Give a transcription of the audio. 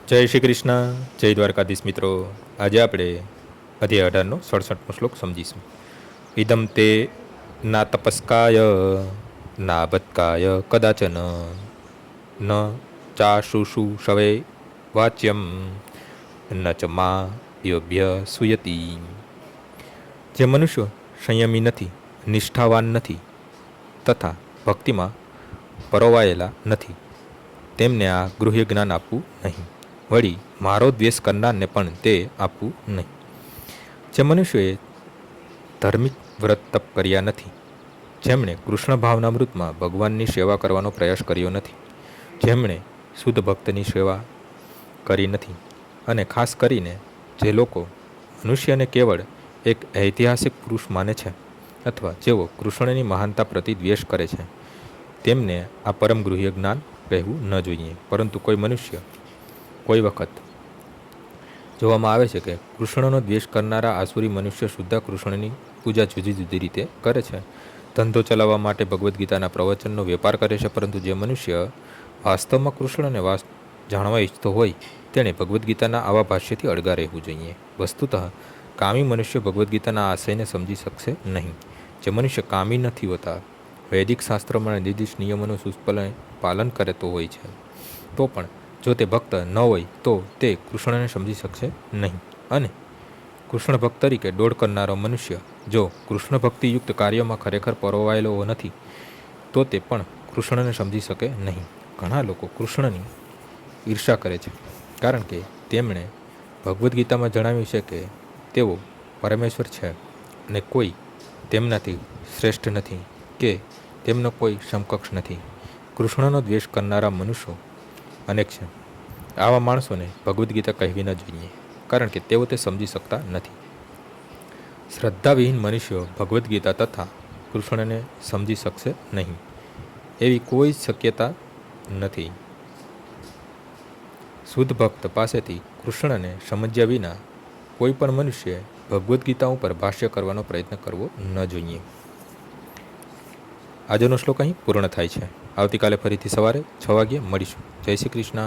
જય શ્રી કૃષ્ણ, જય દ્વારકાધીશ મિત્રો. આજે આપણે અધ્યાય 18નો 67મો શ્લોક સમજીશું. ઇદમ તે ના તપસ્કાય ના બતકાય કદાચન ન ચાશુષુ શવે વાચ્યમ ન ચ મા યોભ્ય સુયતી. જે મનુષ્યો સંયમી નથી, નિષ્ઠાવાન નથી તથા ભક્તિમાં પરોવાયેલા નથી, તેમને આ ગૃહ્ય જ્ઞાન આપવું નહીં. વળી મારો દ્વેષ કરનારને પણ તે આપવું નહીં. જે મનુષ્યોએ ધાર્મિક વ્રત તપ કર્યા નથી, જેમણે કૃષ્ણ ભાવનામૃતમાં ભગવાનની સેવા કરવાનો પ્રયાસ કર્યો નથી, જેમણે શુદ્ધ ભક્તની સેવા કરી નથી, અને ખાસ કરીને જે લોકો મનુષ્યને કેવળ એક ઐતિહાસિક પુરુષ માને છે અથવા જેઓ કૃષ્ણની મહાનતા પ્રતિ દ્વેષ કરે છે, તેમને આ પરમ ગૃહ્ય જ્ઞાન કહેવું ન જોઈએ. પરંતુ કોઈ મનુષ્ય કોઈ વખત જોવામાં આવે છે કે કૃષ્ણનો દ્વેષ કરનારા આસુરી મનુષ્ય સુદ્ધા કૃષ્ણની પૂજા જુદી જુદી રીતે કરે છે, ધંધો ચલાવવા માટે ભગવદ્ ગીતાના પ્રવચનનો વેપાર કરે છે. પરંતુ જે મનુષ્ય વાસ્તવમાં કૃષ્ણને જાણવા ઈચ્છતો હોય, તેણે ભગવદ્ ગીતાના આવા ભાષ્યથી અળગા રહેવું જોઈએ. વસ્તુતઃ કામી મનુષ્ય ભગવદ્ ગીતાના આશયને સમજી શકશે નહીં. જે મનુષ્ય કામી નથી હોતા, વૈદિક શાસ્ત્રોમાં નિર્દિષ્ટ નિયમોનું સુસ્પષ્ટ પાલન કરતો હોય છે, તો પણ જો તે ભક્ત ન હોય તો તે કૃષ્ણને સમજી શકશે નહીં. અને કૃષ્ણ ભક્ત તરીકે દોડ કરનારો મનુષ્ય જો કૃષ્ણ ભક્તિયુક્ત કાર્યોમાં ખરેખર પરોવાયેલો નથી, તો તે પણ કૃષ્ણને સમજી શકે નહીં. ઘણા લોકો કૃષ્ણની ઈર્ષા કરે છે, કારણ કે તેમણે ભગવદ્ ગીતામાં જણાવ્યું છે કે તેઓ પરમેશ્વર છે અને કોઈ તેમનાથી શ્રેષ્ઠ નથી કે તેમનો કોઈ સમકક્ષ નથી. કૃષ્ણનો દ્વેષ કરનારા મનુષ્યો અનેક છે. આવા માણસોને ભગવદ્ ગીતા કહેવી ન જોઈએ, કારણ કે તેઓ તે સમજી શકતા નથી. શ્રદ્ધાવિહીન મનુષ્યો ભગવદ્ ગીતા તથા કૃષ્ણને સમજી શકશે નહીં, એવી કોઈ શક્યતા નથી. શુદ્ધ ભક્ત પાસેથી કૃષ્ણને સમજ્યા વિના કોઈ પણ મનુષ્ય ભગવદ્ ગીતા ઉપર ભાષ્ય કરવાનો પ્રયત્ન કરવો ન જોઈએ. આજનો શ્લોક અહીં પૂર્ણ થાય છે. આવતીકાલે ફરીથી સવારે 6 વાગ્યે મળીશું. જય શ્રી કૃષ્ણ.